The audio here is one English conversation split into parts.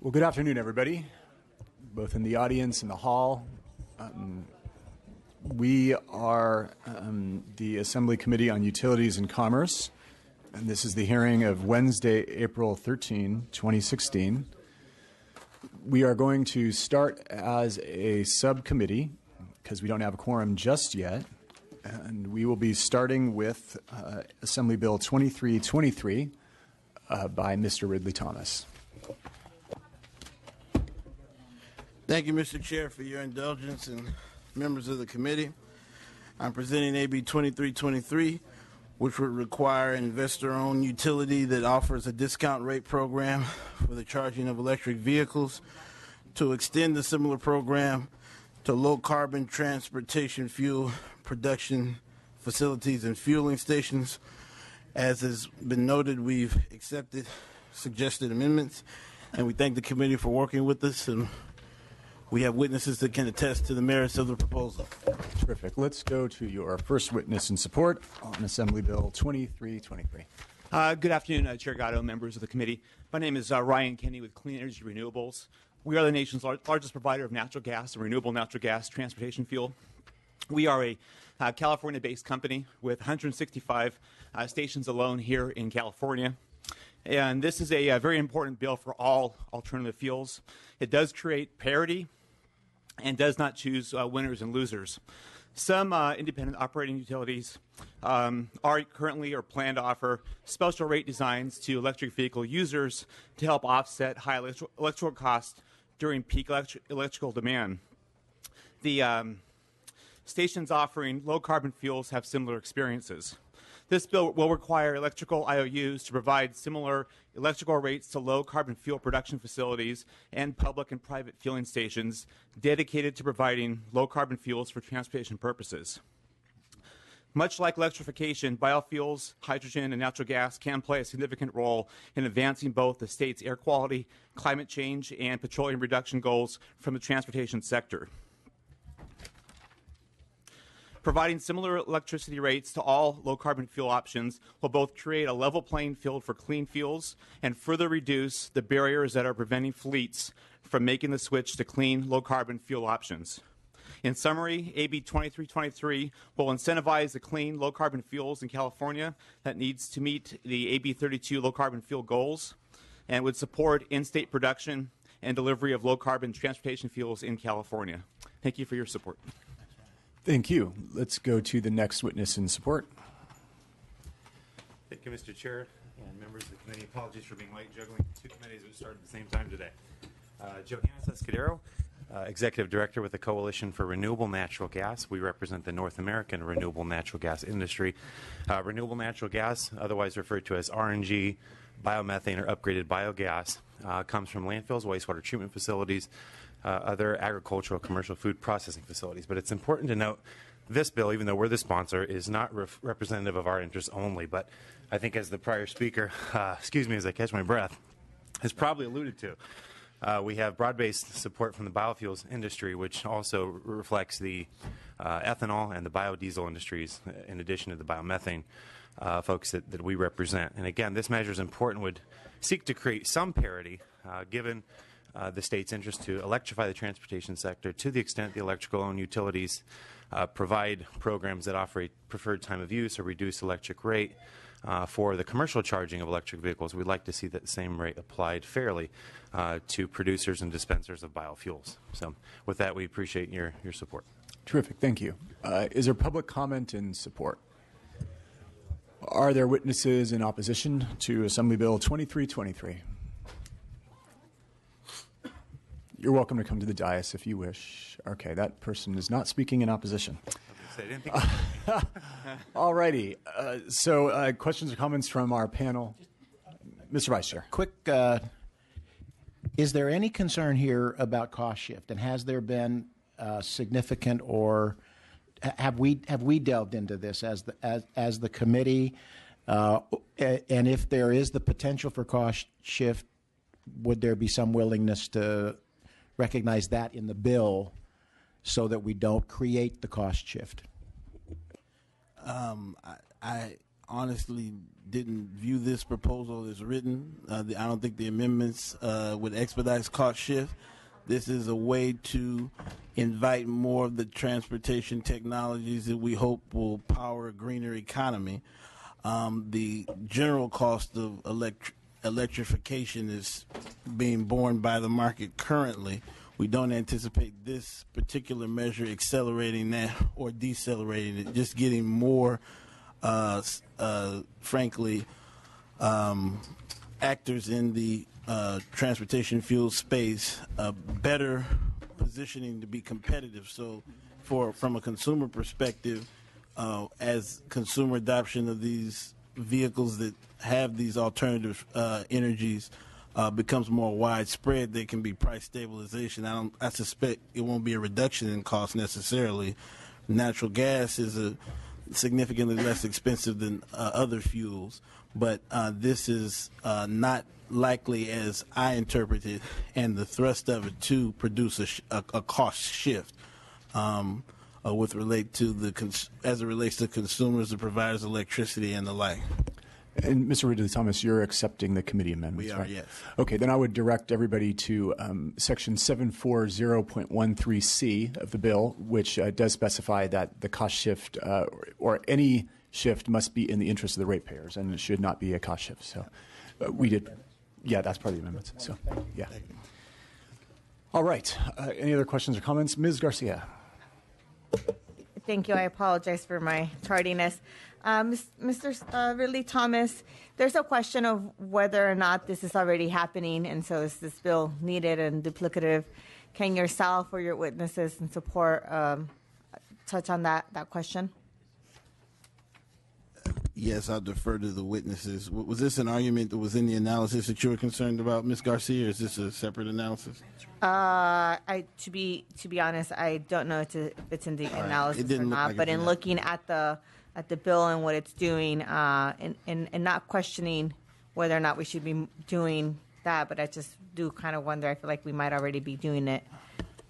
Well, good afternoon, everybody, both in the audience and the hall. We are the Assembly Committee on Utilities and Commerce, and this is the hearing of Wednesday, April 13, 2016. We are going to start as a subcommittee because we don't have a quorum just yet, and we will be starting with Assembly Bill 2323 by Mr. Ridley Thomas. Thank you, Mr. Chair, for your indulgence and members of the committee. I'm presenting AB 2323, which would require an investor-owned utility that offers a discount rate program for the charging of electric vehicles to extend the similar program to low-carbon transportation fuel production facilities and fueling stations. As has been noted, we've accepted suggested amendments, and we thank the committee for working with us, and we have witnesses that can attest to the merits of the proposal. Terrific. Let's go to your first witness in support on Assembly Bill 2323. Good afternoon, Chair Gatto, members of the committee. My name is Ryan Kenney with Clean Energy Renewables. We are the nation's largest provider of natural gas and renewable natural gas transportation fuel. We are a California-based company with 165 stations alone here in California. And this is a very important bill for all alternative fuels. It does create parity and does not choose winners and losers. Some independent operating utilities are currently or plan to offer special rate designs to electric vehicle users to help offset high electrical costs during peak electrical demand. The stations offering low-carbon fuels have similar experiences. This bill will require electrical IOUs to provide similar electrical rates to low-carbon fuel production facilities and public and private fueling stations dedicated to providing low-carbon fuels for transportation purposes. Much like electrification, biofuels, hydrogen, and natural gas can play a significant role in advancing both the state's air quality, climate change, and petroleum reduction goals from the transportation sector. Providing similar electricity rates to all low-carbon fuel options will both create a level playing field for clean fuels and further reduce the barriers that are preventing fleets from making the switch to clean, low-carbon fuel options. In summary, AB 2323 will incentivize the clean, low-carbon fuels in California that needs to meet the AB 32 low-carbon fuel goals and would support in-state production and delivery of low-carbon transportation fuels in California. Thank you for your support. Thank you. Let's go to the next witness in support. Thank you, Mr. Chair and members of the committee. Apologies for being late, juggling two committees that started at the same time today. Johannes Escudero, Executive Director with the Coalition for Renewable Natural Gas. We represent the North American renewable natural gas industry. Renewable natural gas, otherwise referred to as RNG, biomethane, or upgraded biogas, comes from landfills, wastewater treatment facilities, other agricultural, commercial food processing facilities. But it's important to note this bill, even though we're the sponsor, is not representative of our interests only. But I think as the prior speaker, excuse me as I catch my breath, has probably alluded to, we have broad-based support from the biofuels industry, which also reflects the ethanol and the biodiesel industries, in addition to the biomethane folks that we represent. And again, this measure is important, would seek to create some parity given the state's interest to electrify the transportation sector to the extent the electrical-owned utilities provide programs that offer a preferred time of use or reduced electric rate for the commercial charging of electric vehicles. We'd like to see that same rate applied fairly to producers and dispensers of biofuels. So with that, we appreciate your support. Terrific. Thank you. Is there public comment in support? Are there witnesses in opposition to Assembly Bill 2323? You're welcome to come to the dais if you wish. Okay, that person is not speaking in opposition. All righty. So questions or comments from our panel? Mr. Vice Chair. Quick, is there any concern here about cost shift? And has there been significant, or have we delved into this as the committee? And if there is the potential for cost shift, would there be some willingness to recognize that in the bill so that we don't create the cost shift? I honestly didn't view this proposal as written. I don't think the amendments would expedite cost shift. This is a way to invite more of the transportation technologies that we hope will power a greener economy. The general cost of electrification is being borne by the market currently. We don't anticipate this particular measure accelerating that or decelerating it, just getting more, frankly, actors in the transportation fuel space, better positioning to be competitive. So from a consumer perspective, as consumer adoption of these vehicles that have these alternative energies becomes more widespread, there can be price stabilization. I suspect it won't be a reduction in cost necessarily. Natural gas is significantly less expensive than other fuels, but this is not likely, as I interpret it, and the thrust of it, to produce a cost shift as it relates to consumers, the providers of electricity, and the like. And Mr. Ridley-Thomas, you're accepting the committee amendments, We are, right? yes. Okay, then I would direct everybody to Section 740.13C of the bill, which does specify that the cost shift or any shift must be in the interest of the ratepayers, and it should not be a cost shift. So we did, yeah, that's part of the amendments. So, yeah. All right. Any other questions or comments? Ms. Garcia. Thank you. I apologize for my tardiness. Mr. Ridley-Thomas, there's a question of whether or not this is already happening, and so is this bill needed and duplicative? Can yourself or your witnesses in support touch on that question? Yes, I'll defer to the witnesses. Was this an argument that was in the analysis that you were concerned about, Ms. Garcia, or is this a separate analysis? To be honest, I don't know if it's in the analysis or not. But in looking at the bill and what it's doing, and not questioning whether or not we should be doing that, but I just do kind of wonder. I feel like we might already be doing it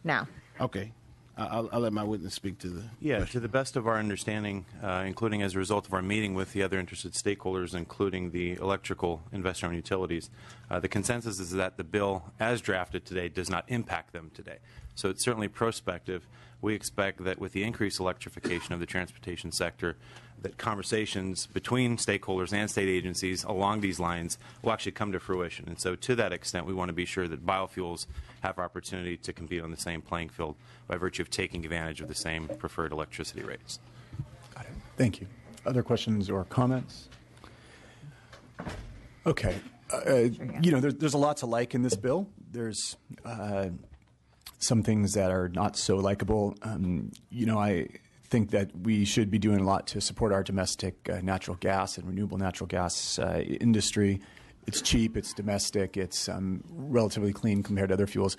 now. Okay. I'll let my witness speak to the question. To the best of our understanding, including as a result of our meeting with the other interested stakeholders, including the electrical investor-owned utilities, the consensus is that the bill, as drafted today, does not impact them today. So it's certainly prospective. We expect that with the increased electrification of the transportation sector, that conversations between stakeholders and state agencies along these lines will actually come to fruition. And so to that extent, we want to be sure that biofuels have opportunity to compete on the same playing field by virtue of taking advantage of the same preferred electricity rates. Got it. Thank you. Other questions or comments? Okay. There's a lot to like in this bill. There's some things that are not so likable. I think that we should be doing a lot to support our domestic natural gas and renewable natural gas industry. It's cheap, it's domestic, it's relatively clean compared to other fuels.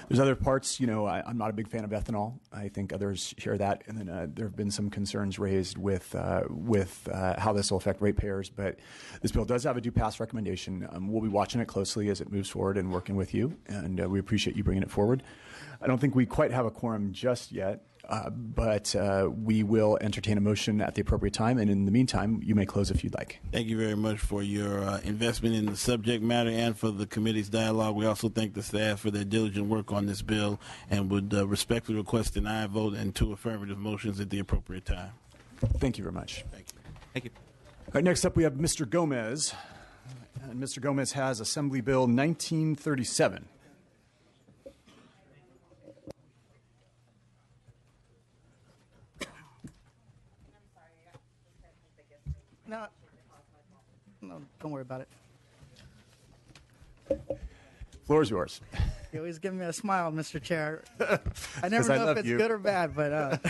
There's other parts, I'm not a big fan of ethanol. I think others share that. And then there have been some concerns raised with how this will affect ratepayers. But this bill does have a due pass recommendation. We'll be watching it closely as it moves forward and working with you. And we appreciate you bringing it forward. I don't think we quite have a quorum just yet. But we will entertain a motion at the appropriate time. And in the meantime, you may close if you'd like. Thank you very much for your investment in the subject matter and for the committee's dialogue. We also thank the staff for their diligent work on this bill and would respectfully request an aye vote and 2 affirmative motions at the appropriate time. Thank you very much. Thank you. Thank you. All right, next up we have Mr. Gomez. And Mr. Gomez has Assembly Bill 1937. No, don't worry about it. Floor is yours. You always give me a smile, Mr. Chair. I never know if it's good or bad, but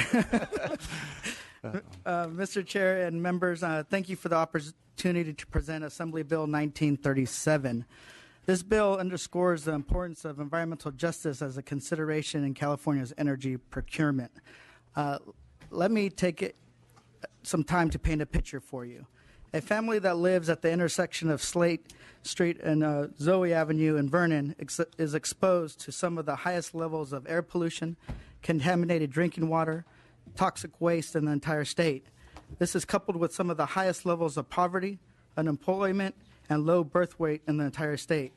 Mr. Chair and members, thank you for the opportunity to present Assembly Bill 1937. This bill underscores the importance of environmental justice as a consideration in California's energy procurement. Let me take some time to paint a picture for you. A family that lives at the intersection of Slate Street and Zoe Avenue in Vernon is exposed to some of the highest levels of air pollution, contaminated drinking water, toxic waste in the entire state. This is coupled with some of the highest levels of poverty, unemployment, and low birth weight in the entire state.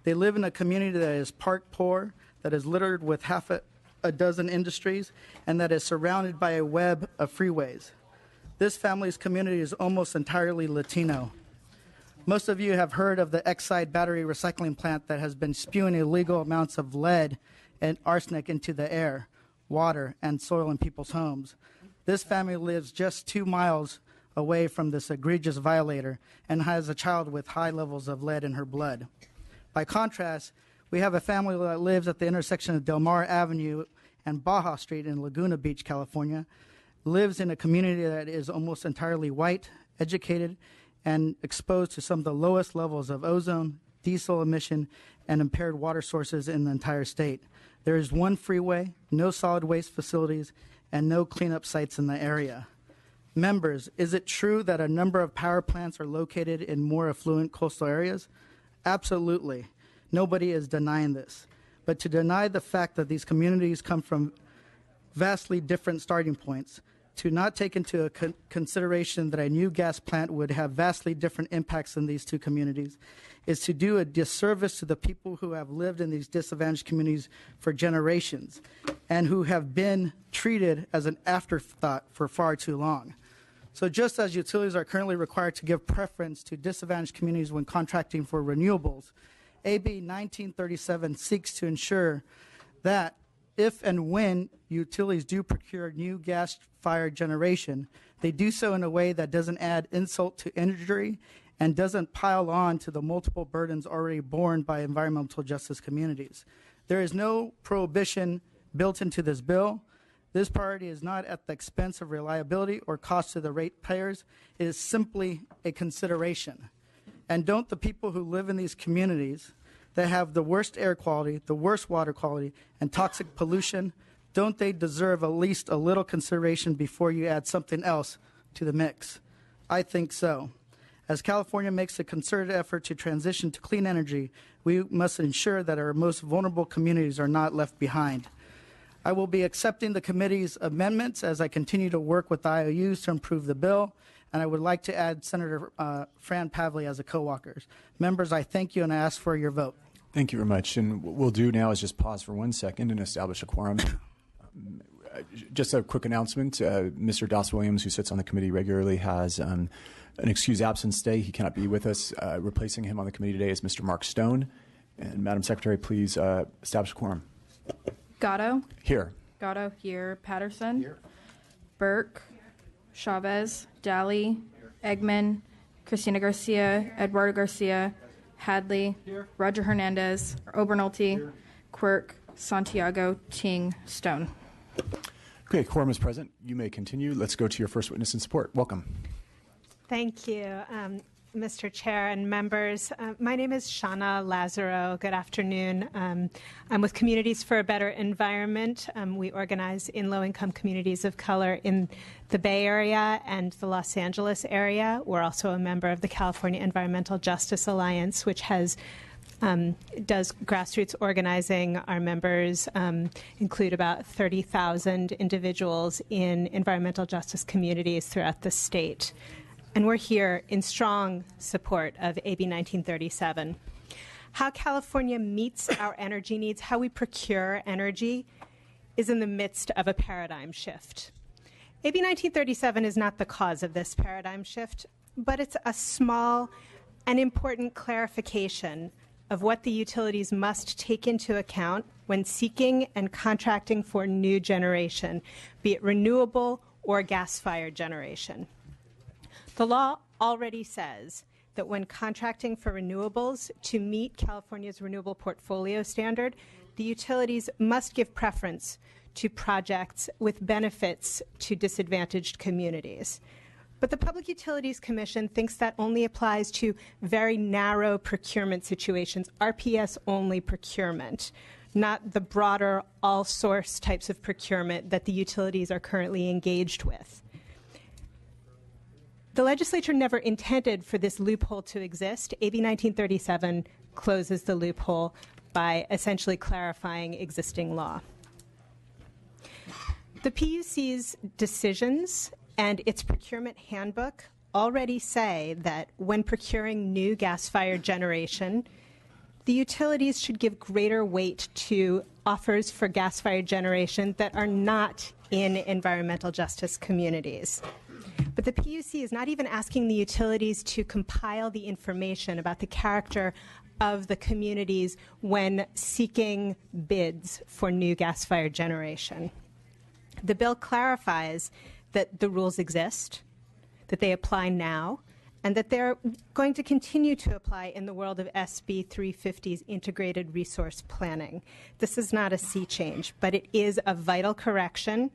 They live in a community that is part poor, that is littered with half a dozen industries, and that is surrounded by a web of freeways. This family's community is almost entirely Latino. Most of you have heard of the Exide battery recycling plant that has been spewing illegal amounts of lead and arsenic into the air, water, and soil in people's homes. This family lives just 2 miles away from this egregious violator and has a child with high levels of lead in her blood. By contrast, we have a family that lives at the intersection of Del Mar Avenue and Baja Street in Laguna Beach, California, lives in a community that is almost entirely white, educated, and exposed to some of the lowest levels of ozone, diesel emission, and impaired water sources in the entire state. There is one freeway, no solid waste facilities, and no cleanup sites in the area. Members, is it true that a number of power plants are located in more affluent coastal areas? Absolutely. Nobody is denying this. But to deny the fact that these communities come from vastly different starting points, to not take into consideration that a new gas plant would have vastly different impacts in these two communities, is to do a disservice to the people who have lived in these disadvantaged communities for generations and who have been treated as an afterthought for far too long. So just as utilities are currently required to give preference to disadvantaged communities when contracting for renewables, AB 1937 seeks to ensure that if and when utilities do procure new gas-fired generation, they do so in a way that doesn't add insult to injury and doesn't pile on to the multiple burdens already borne by environmental justice communities. There is no prohibition built into this bill. This priority is not at the expense of reliability or cost to the ratepayers. It is simply a consideration. And don't the people who live in these communities that have the worst air quality, the worst water quality, and toxic pollution, don't they deserve at least a little consideration before you add something else to the mix? I think so. As California makes a concerted effort to transition to clean energy, we must ensure that our most vulnerable communities are not left behind. I will be accepting the committee's amendments as I continue to work with IOUs to improve the bill, and I would like to add Senator Fran Pavley as a co-author. Members, I thank you and I ask for your vote. Thank you very much. And what we'll do now is just pause for 1 second and establish a quorum. Just a quick announcement. Mr. Doss Williams, who sits on the committee regularly, has an excused absence day. He cannot be with us. Replacing him on the committee today is Mr. Mark Stone. And Madam Secretary, please establish a quorum. Gatto. Here. Gatto here. Patterson. Here. Burke. Chavez. Daly. Eggman. Christina Garcia. Eduardo Garcia. Hadley. Here. Roger Hernandez. Obernolte. Here. Quirk. Santiago. Ting. Stone. Okay, quorum is present. You may continue. Let's go to your first witness in support. Welcome. Thank you, Mr. Chair and members. My name is Shana Lazaro. Good afternoon. I'm with Communities for a Better Environment. We organize in low-income communities of color in the Bay Area and the Los Angeles area. We're also a member of the California Environmental Justice Alliance, which has does grassroots organizing. Our members include about 30,000 individuals in environmental justice communities throughout the state. And we're here in strong support of AB 1937. How California meets our energy needs, how we procure energy, is in the midst of a paradigm shift. AB 1937 is not the cause of this paradigm shift, but it's a small and important clarification of what the utilities must take into account when seeking and contracting for new generation, be it renewable or gas-fired generation. The law already says that when contracting for renewables to meet California's renewable portfolio standard, the utilities must give preference to projects with benefits to disadvantaged communities. But the Public Utilities Commission thinks that only applies to very narrow procurement situations, RPS-only procurement, not the broader all-source types of procurement that the utilities are currently engaged with. The legislature never intended for this loophole to exist. AB 1937 closes the loophole by essentially clarifying existing law. The PUC's decisions and its procurement handbook already say that when procuring new gas-fired generation, the utilities should give greater weight to offers for gas-fired generation that are not in environmental justice communities. But the PUC is not even asking the utilities to compile the information about the character of the communities when seeking bids for new gas-fired generation. The bill clarifies that the rules exist, that they apply now, and that they're going to continue to apply in the world of SB 350's integrated resource planning. This is not a sea change, but it is a vital correction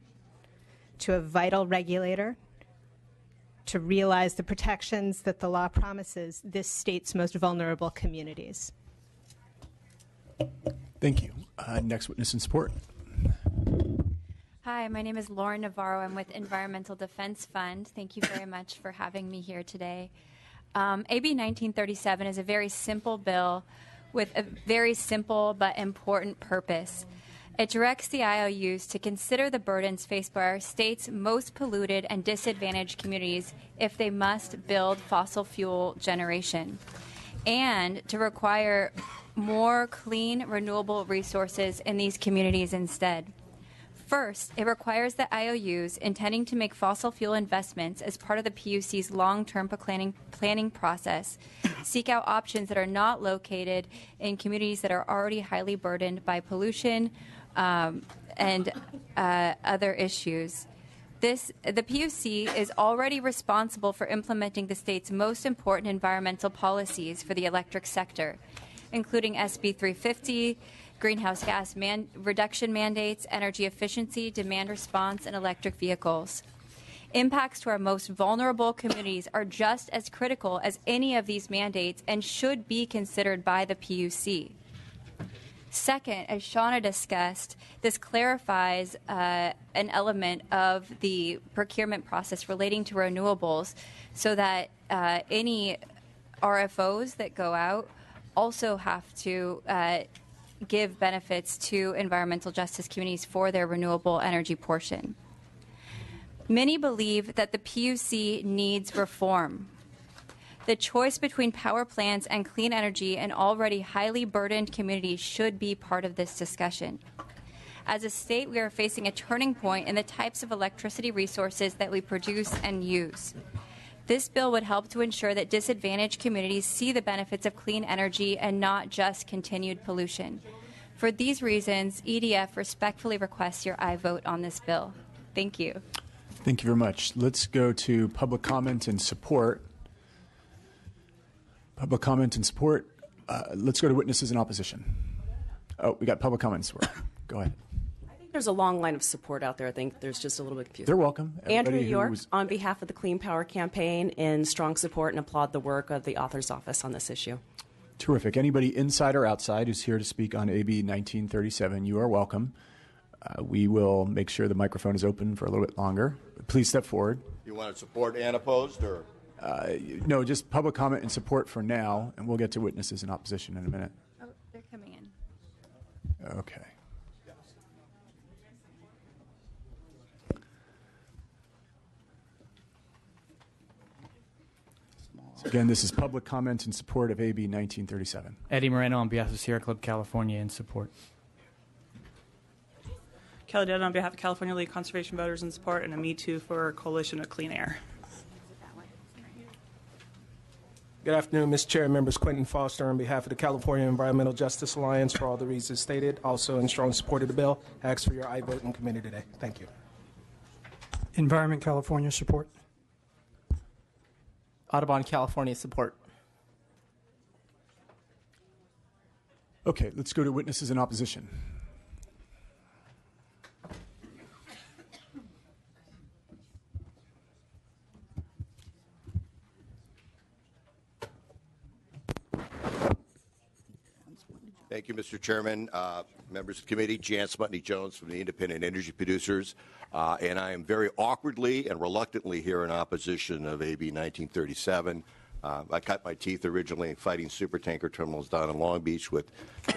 to a vital regulator to realize the protections that the law promises this state's most vulnerable communities. Thank you. Next witness in support. Hi, my name is Lauren Navarro. I'm with Environmental Defense Fund. Thank you very much for having me here today. AB 1937 is a very simple bill with a very simple but important purpose. It directs the IOUs to consider the burdens faced by our state's most polluted and disadvantaged communities if they must build fossil fuel generation, and to require more clean, renewable resources in these communities instead. First, it requires the IOUs intending to make fossil fuel investments as part of the PUC's long-term planning process seek out options that are not located in communities that are already highly burdened by pollution and other issues. The PUC is already responsible for implementing the state's most important environmental policies for the electric sector, including SB 350, greenhouse gas reduction mandates, energy efficiency, demand response, and electric vehicles. Impacts to our most vulnerable communities are just as critical as any of these mandates and should be considered by the PUC. Second, as Shauna discussed, this clarifies an element of the procurement process relating to renewables so that any RFOs that go out also have to give benefits to environmental justice communities for their renewable energy portion. Many believe that the PUC needs reform. The choice between power plants and clean energy in already highly burdened communities should be part of this discussion. As a state, we are facing a turning point in the types of electricity resources that we produce and use. This bill would help to ensure that disadvantaged communities see the benefits of clean energy and not just continued pollution. For these reasons, EDF respectfully requests your aye vote on this bill. Thank you. Thank you very much. Let's go to public comment and support. Public comment and support. Let's go to witnesses in opposition. Oh, we got public comment and support. Go ahead. There's a long line of support out there. I think there's just a little bit confusion. They're welcome. Andrew York, on behalf of the Clean Power Campaign, in strong support and applaud the work of the author's office on this issue. Terrific. Anybody inside or outside who's here to speak on AB 1937, you are welcome. We will make sure the microphone is open for a little bit longer. Please step forward. You want to support and opposed, or? No, just public comment and support for now, and we'll get to witnesses in opposition in a minute. Oh, they're coming in. Okay. Again, this is public comment in support of AB 1937. Eddie Moreno on behalf of Sierra Club California in support. Kelly Dunn on behalf of California League Conservation Voters in support, and a Me Too for Coalition of Clean Air. Good afternoon, Mr. Chair and members. Quentin Foster on behalf of the California Environmental Justice Alliance for all the reasons stated. Also in strong support of the bill. I ask for your aye vote in committee today. Thank you. Environment California support. Audubon, California support. Okay, let's go to witnesses in opposition. Thank you, Mr. Chairman. Members of the committee, Jan Smutney Jones from the Independent Energy Producers, and I am very awkwardly and reluctantly here in opposition of AB 1937. I cut my teeth originally fighting supertanker terminals down in Long Beach with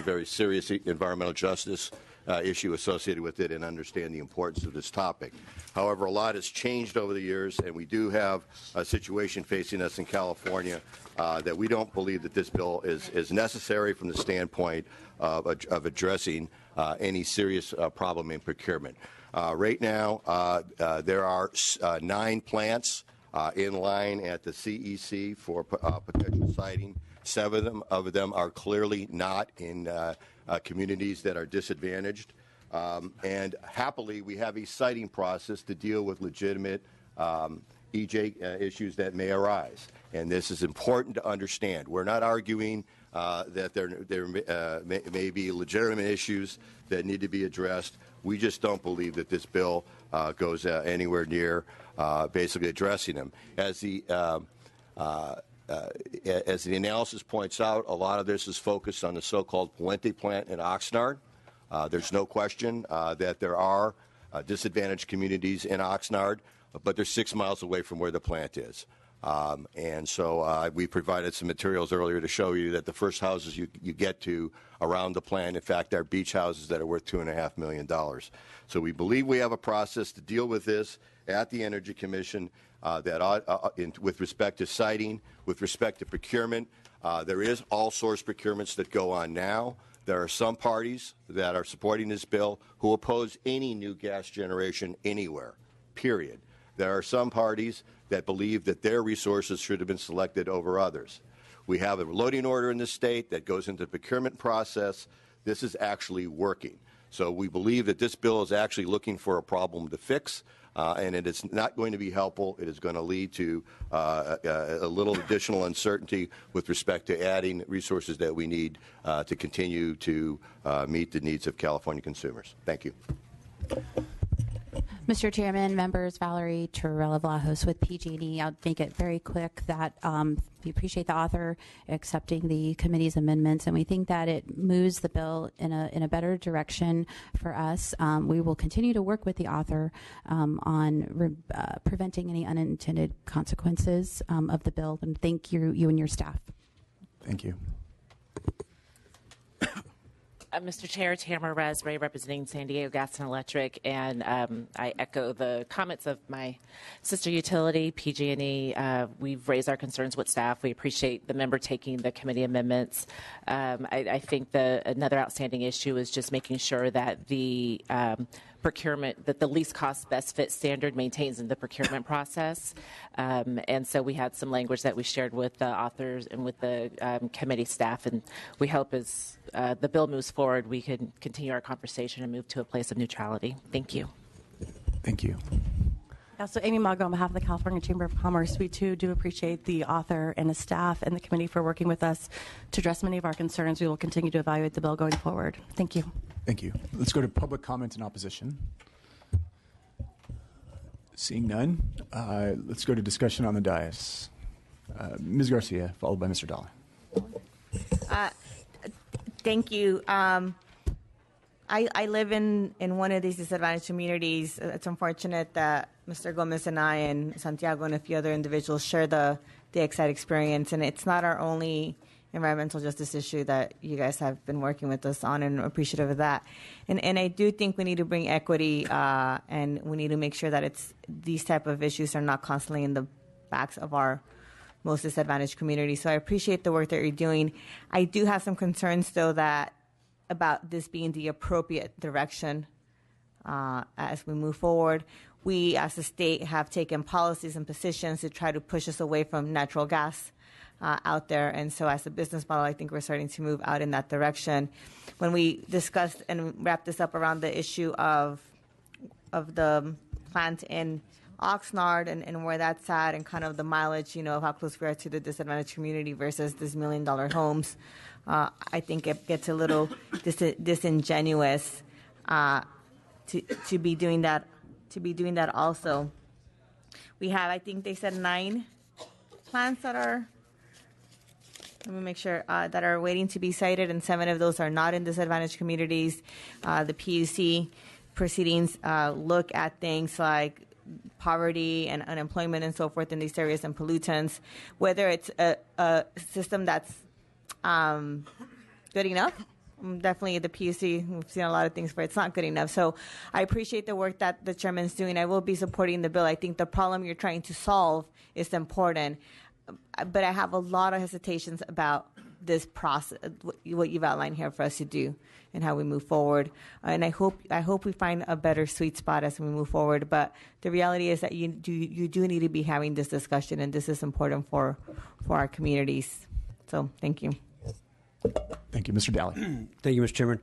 very serious environmental justice issue associated with it and understand the importance of this topic. However, a lot has changed over the years, and we do have a situation facing us in California that we don't believe that this bill is necessary from the standpoint of addressing any serious problem in procurement. Right now, there are 9 plants in line at the CEC for potential siting. 7 of them are clearly not in communities that are disadvantaged. And happily, we have a siting process to deal with legitimate EJ issues that may arise. And this is important to understand. We're not arguing that there may be legitimate issues that need to be addressed. We just don't believe that this bill goes anywhere near basically addressing them. As the analysis points out, a lot of this is focused on the so-called Palente plant in Oxnard. There's no question that there are disadvantaged communities in Oxnard, but they're 6 miles away from where the plant is. And so we provided some materials earlier to show you that the first houses you get to around the plant, in fact, are beach houses that are worth $2.5 million. So we believe we have a process to deal with this at the Energy Commission with respect to siting, with respect to procurement. There is all source procurements that go on now. There are some parties that are supporting this bill who oppose any new gas generation anywhere, period. There are some parties that believe that their resources should have been selected over others. We have a loading order in this state that goes into the procurement process. This is actually working. So we believe that this bill is actually looking for a problem to fix, and it is not going to be helpful. It is going to lead to a little additional uncertainty with respect to adding resources that we need to continue to meet the needs of California consumers. Thank you. Mr. Chairman, members, Valerie Torella-Vlahos with PG&E. I'll make it very quick that we appreciate the author accepting the committee's amendments, and we think that it moves the bill in a better direction for us. We will continue to work with the author on preventing any unintended consequences of the bill, and thank you and your staff. Thank you. Mr. Chair, Tamara Raspberry representing San Diego Gas and Electric, and I echo the comments of my sister utility, PG&E. We've raised our concerns with staff. We appreciate the member taking the committee amendments. I think another outstanding issue is just making sure that the procurement, that the least cost best fit standard maintains in the procurement process. And so we had some language that we shared with the authors and with the committee staff, and we hope as the bill moves forward, we can continue our conversation and move to a place of neutrality. Thank you. Thank you. So Amy Mago on behalf of the California Chamber of Commerce, we too do appreciate the author and the staff and the committee for working with us to address many of our concerns. We will continue to evaluate the bill going forward. Thank you. Thank you. Let's go to public comment in opposition. Seeing none, let's go to discussion on the dais. Ms. Garcia, followed by Mr. Dollar. Thank you. I live in one of these disadvantaged communities. It's unfortunate that Mr. Gomez and I and Santiago and a few other individuals share the exact experience, and it's not our only environmental justice issue that you guys have been working with us on, and appreciative of that. And I do think we need to bring equity, and we need to make sure that these type of issues are not constantly in the backs of our most disadvantaged communities. So I appreciate the work that you're doing. I do have some concerns, though, about this being the appropriate direction as we move forward. We, as a state, have taken policies and positions to try to push us away from natural gas out there. And so as a business model, I think we're starting to move out in that direction. When we discussed and wrapped this up around the issue of the plant in Oxnard and where that's at and kind of the mileage, of how close we are to the disadvantaged community versus these $1 million homes, I think it gets a little disingenuous to be doing that. Also, we have, I think they said 9 plants that are. Let me make sure that are waiting to be cited, and 7 of those are not in disadvantaged communities. The PUC proceedings look at things like poverty and unemployment and so forth in these areas and pollutants, whether it's a system that's good enough Definitely the PUC, we've seen a lot of things where it's not good enough. So I appreciate the work that the chairman's doing. I will be supporting the bill. I think the problem you're trying to solve is important. But I have a lot of hesitations about this process, what you've outlined here for us to do and how we move forward. And I hope we find a better sweet spot as we move forward. But the reality is that you do need to be having this discussion, and this is important for our communities. So thank you. Thank you, Mr. Daly. Thank you, Mr. Chairman.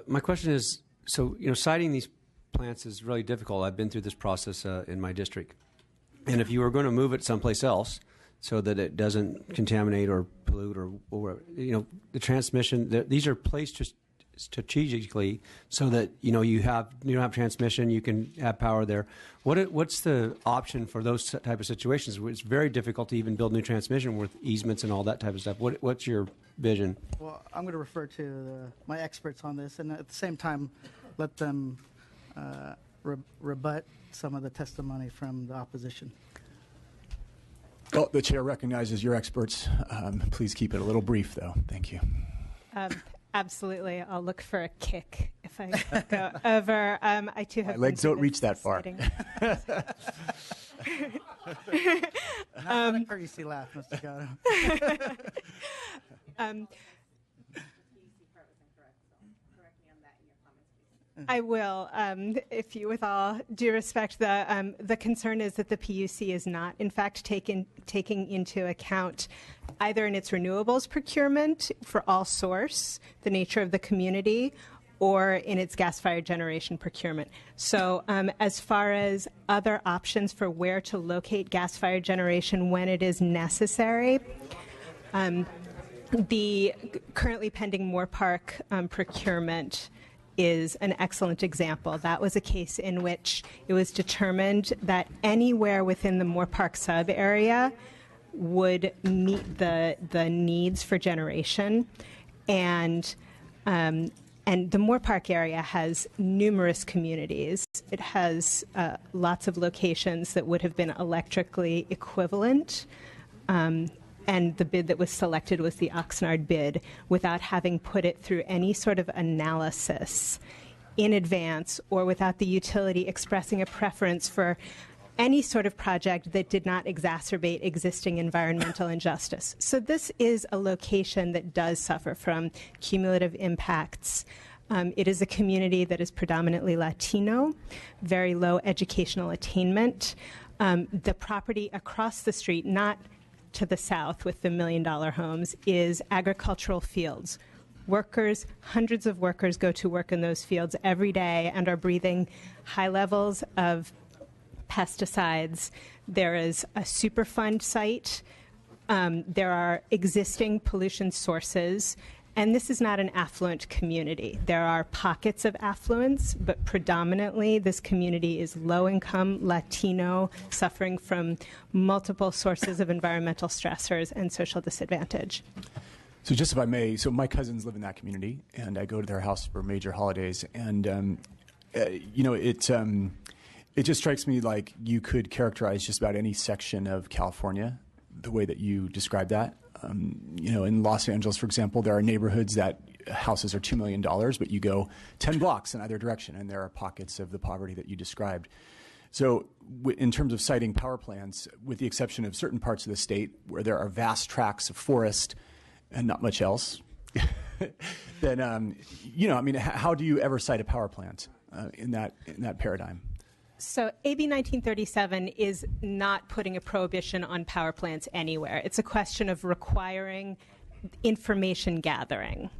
My question is, so siting these plants is really difficult. I've been through this process in my district, and if you were going to move it someplace else so that it doesn't contaminate or pollute or the transmission, these are placed just strategically so that you don't have transmission, you can have power there. What's the option for those type of situations? It's very difficult to even build new transmission with easements and all that type of stuff. What's your vision? Well, I'm going to refer to my experts on this, and at the same time, let them rebut some of the testimony from the opposition. Oh, the chair recognizes your experts. Please keep it a little brief, though. Thank you. Absolutely. I'll look for a kick if I go over. I too have my legs don't reach that far. Not a courtesy laugh, Mr. Gatto. I will, if you, with all due respect, the concern is that the PUC is not, in fact, taking into account either in its renewables procurement for all source, the nature of the community, or in its gas-fired generation procurement. So as far as other options for where to locate gas-fired generation when it is necessary, the currently pending Moore Park procurement is an excellent example. That was a case in which it was determined that anywhere within the Moore Park sub area would meet the needs for generation, and the Moore Park area has numerous communities. It has lots of locations that would have been electrically equivalent. And the bid that was selected was the Oxnard bid without having put it through any sort of analysis in advance or without the utility expressing a preference for any sort of project that did not exacerbate existing environmental injustice. So this is a location that does suffer from cumulative impacts. It is a community that is predominantly Latino, very low educational attainment. The property across the street, not to the south with the $1 million homes, is agricultural fields. Workers, hundreds of workers go to work in those fields every day and are breathing high levels of pesticides. There is a Superfund site. There are existing pollution sources. And this is not an affluent community. There are pockets of affluence, but predominantly this community is low-income, Latino, suffering from multiple sources of environmental stressors and social disadvantage. So just if I may, so my cousins live in that community, and I go to their house for major holidays. And, it just strikes me like you could characterize just about any section of California the way that you described that. In Los Angeles, for example, there are neighborhoods that houses are $2 million, but you go 10 blocks in either direction, and there are pockets of the poverty that you described. So in terms of siting power plants, with the exception of certain parts of the state where there are vast tracts of forest and not much else, then, how do you ever site a power plant in that paradigm? So AB 1937 is not putting a prohibition on power plants anywhere. It's a question of requiring information gathering.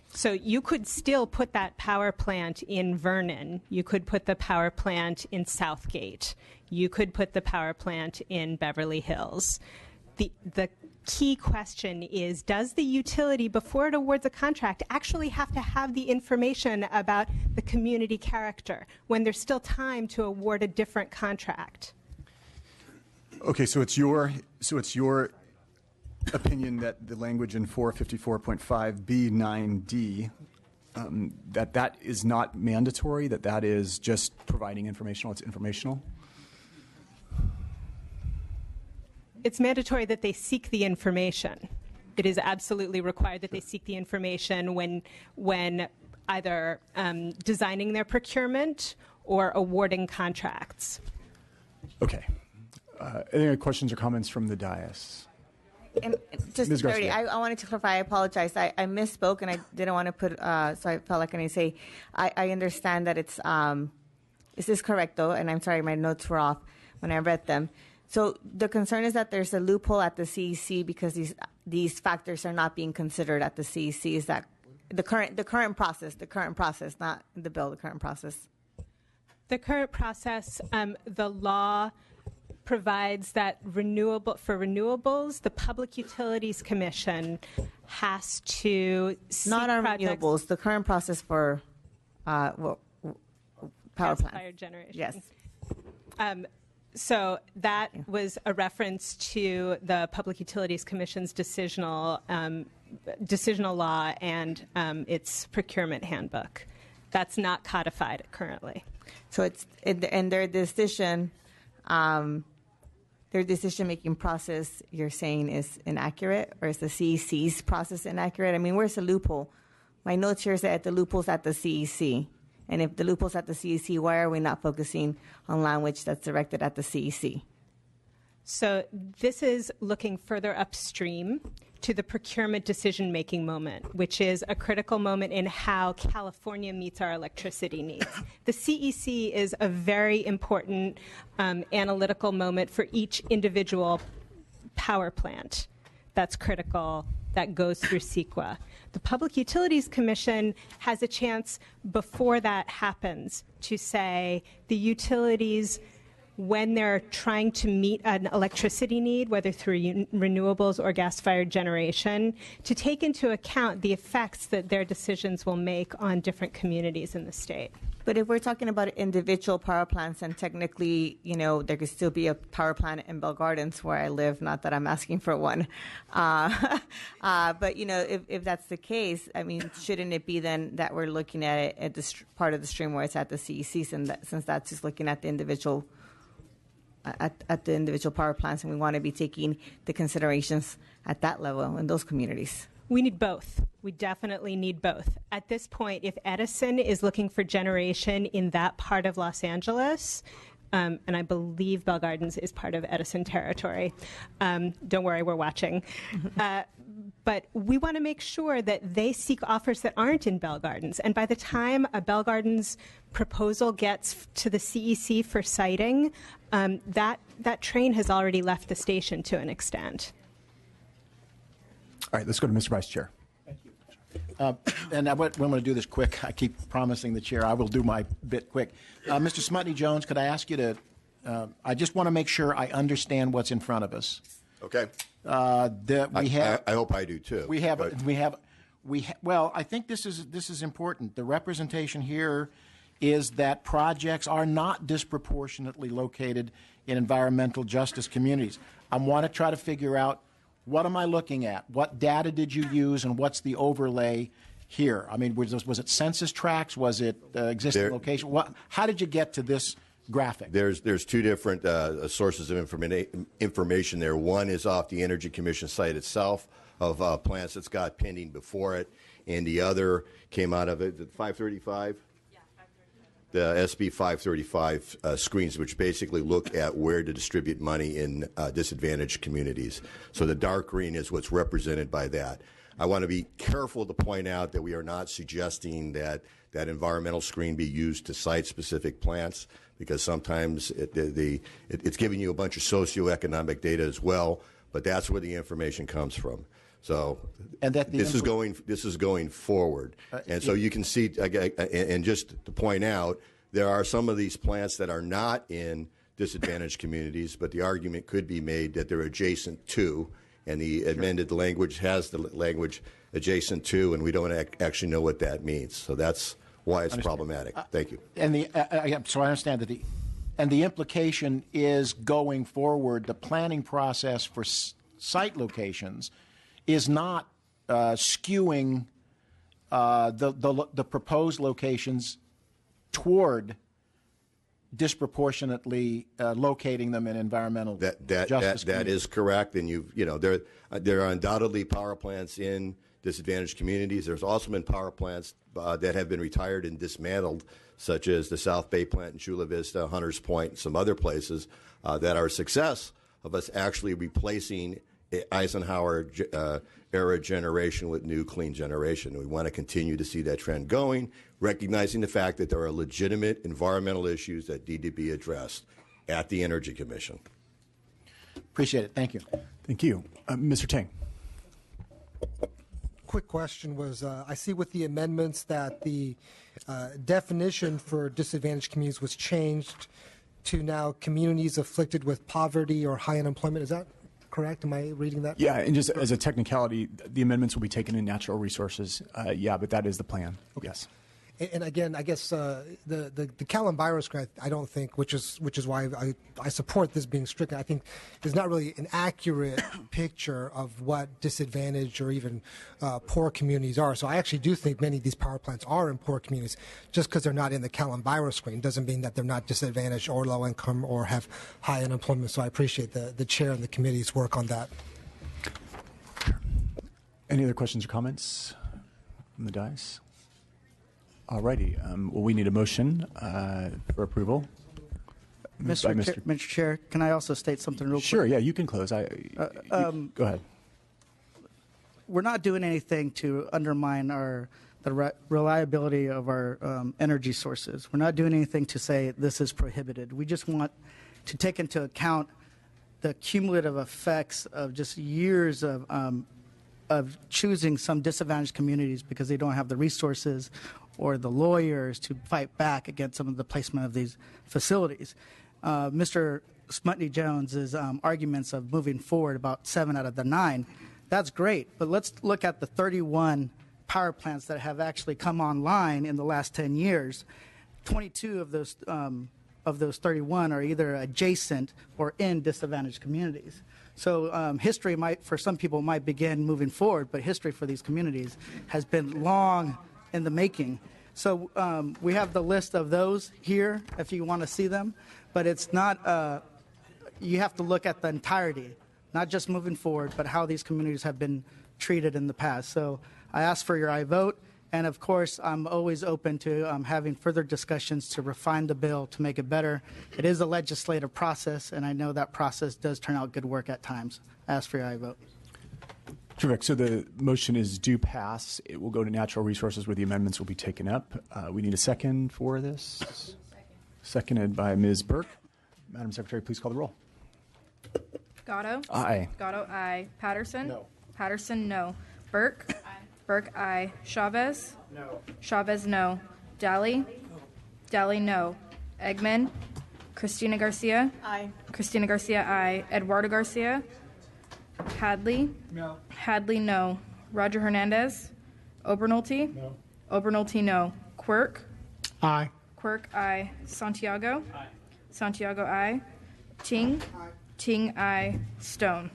So you could still put that power plant in Vernon. You could put the power plant in Southgate. You could put the power plant in Beverly Hills. The key question is, does the utility, before it awards a contract, actually have to have the information about the community character when there's still time to award a different contract? Okay, so it's your opinion that the language in 454.5B9D that is not mandatory, that is just providing informational. It's informational. It's mandatory that they seek the information. it is absolutely required that they seek the information when either designing their procurement or awarding contracts. Okay. Any other questions or comments from the dais? And just Ms. clarity, Garcia. I wanted to clarify. I apologize. I misspoke, and I didn't want to put. So I felt like I need to say. I understand that it's. Is this correct though? And I'm sorry, my notes were off when I read them. So the concern is that there's a loophole at the CEC because these factors are not being considered at the CEC. Is that the current process, not the bill, the current process? The current process, the law provides that for renewables, the Public Utilities Commission has to seek Not on projects. renewables. The current process for power plants. Gas-fired generation. Yes. So that was a reference to the Public Utilities Commission's decisional law and its procurement handbook. That's not codified currently. So it's in their decision. Their decision-making process, you're saying, is inaccurate, or is the CEC's process inaccurate? I mean, where's the loophole? My notes here say that the loophole's at the CEC. And if the loophole's at the CEC, why are we not focusing on language that's directed at the CEC? So this is looking further upstream to the procurement decision-making moment, which is a critical moment in how California meets our electricity needs. The CEC is a very important analytical moment for each individual power plant that's critical, that goes through CEQA. The Public Utilities Commission has a chance before that happens to say the utilities, when they're trying to meet an electricity need, whether through renewables or gas-fired generation, to take into account the effects that their decisions will make on different communities in the state. But if we're talking about individual power plants, and technically, there could still be a power plant in Bell Gardens where I live, not that I'm asking for one. But, if that's the case, I mean, shouldn't it be then that we're looking at it at the part of the stream where it's at the CEC, since that's just looking at the individual at the individual power plants, and we want to be taking the considerations at that level in those communities? We need both. We definitely need both. At this point, if Edison is looking for generation in that part of Los Angeles, and I believe Bell Gardens is part of Edison territory. Don't worry, we're watching. But we want to make sure that they seek offers that aren't in Bell Gardens. And by the time a Bell Gardens proposal gets to the CEC for siting, that train has already left the station to an extent. All right, let's go to Mr. Vice Chair. And I'm going to do this quick. I keep promising the chair I will do my bit quick. Mr. Smutny-Jones, could I ask you to, I just want to make sure I understand what's in front of us. Okay. I hope I do too. Well, I think this is important. The representation here is that projects are not disproportionately located in environmental justice communities. I want to try to figure out, what am I looking at? What data did you use, and what's the overlay here? I mean, was it census tracts? Was it existing location? How did you get to this graphic? There's two different sources of information there. One is off the Energy Commission site itself of plants that's got pending before it, and the other came out of it, 535? The SB 535 screens, which basically look at where to distribute money in disadvantaged communities. So the dark green is what's represented by that. I want to be careful to point out that we are not suggesting that that environmental screen be used to cite specific plants, because sometimes it's giving you a bunch of socioeconomic data as well, but that's where the information comes from. So this is going forward, and so you can see. And just to point out, there are some of these plants that are not in disadvantaged communities, but the argument could be made that they're adjacent to, and the amended language has the language adjacent to, and we don't actually know what that means. So that's why it's problematic. Thank you. And so I understand that the implication is, going forward, the planning process for site locations is not skewing the proposed locations toward disproportionately locating them in environmental justice. That is correct, and there are undoubtedly power plants in disadvantaged communities. There's also been power plants that have been retired and dismantled, such as the South Bay plant in Chula Vista, Hunters Point, and some other places that are a success of us actually replacing Eisenhower era generation with new clean generation. We want to continue to see that trend going, recognizing the fact that there are legitimate environmental issues that need to be addressed at the Energy Commission. Appreciate it. Thank you. Thank you. Mr. Tang. Quick question was, I see with the amendments that the definition for disadvantaged communities was changed to now communities afflicted with poverty or high unemployment. Is that correct? Am I reading that? Yeah, and just as a technicality, the amendments will be taken in natural resources. But that is the plan. Okay. Yes. And again, I guess the Calum-Virus grant, I don't think, which is why I support this being stricken, I think is not really an accurate picture of what disadvantaged or even poor communities are. So I actually do think many of these power plants are in poor communities. Just because they're not in the Calum-Virus screen doesn't mean that they're not disadvantaged or low income or have high unemployment. So I appreciate the chair and the committee's work on that. Any other questions or comments from the dais? All righty. Well, we need a motion for approval. Mr. Chair, can I also state something real quick? Sure, yeah, you can close. Go ahead. We're not doing anything to undermine the reliability of our energy sources. We're not doing anything to say this is prohibited. We just want to take into account the cumulative effects of just years of choosing some disadvantaged communities because they don't have the resources or the lawyers to fight back against some of the placement of these facilities. Mr. Smutny-Jones's arguments of moving forward about 7 out of the 9, that's great, but let's look at the 31 power plants that have actually come online in the last 10 years. 22 of those 31 are either adjacent or in disadvantaged communities. So history for some people might begin moving forward, but history for these communities has been long in the making. So we have the list of those here if you want to see them, but it's not, you have to look at the entirety, not just moving forward, but how these communities have been treated in the past. So I ask for your aye vote, and of course I'm always open to having further discussions to refine the bill to make it better. It is a legislative process, and I know that process does turn out good work at times. I ask for your aye vote. Terrific. So the motion is due pass. It will go to natural resources where the amendments will be taken up. We need a second for this. Seconded by Ms. Burke. Madam Secretary, please call the roll. Gatto? Aye. Gatto, aye. Patterson? No. Patterson, no. Burke? Aye. Burke, aye. Chavez? No. Chavez, no. Daly? Daly, no. Eggman? Christina Garcia? Aye. Christina Garcia, aye. Eduardo Garcia? Hadley? No. Hadley, no. Roger Hernandez? Obernolte? No. Obernolte, no. Quirk? Aye. Quirk, aye. Santiago? Aye. Santiago, aye. Ting? Aye. Ting, aye. Stone?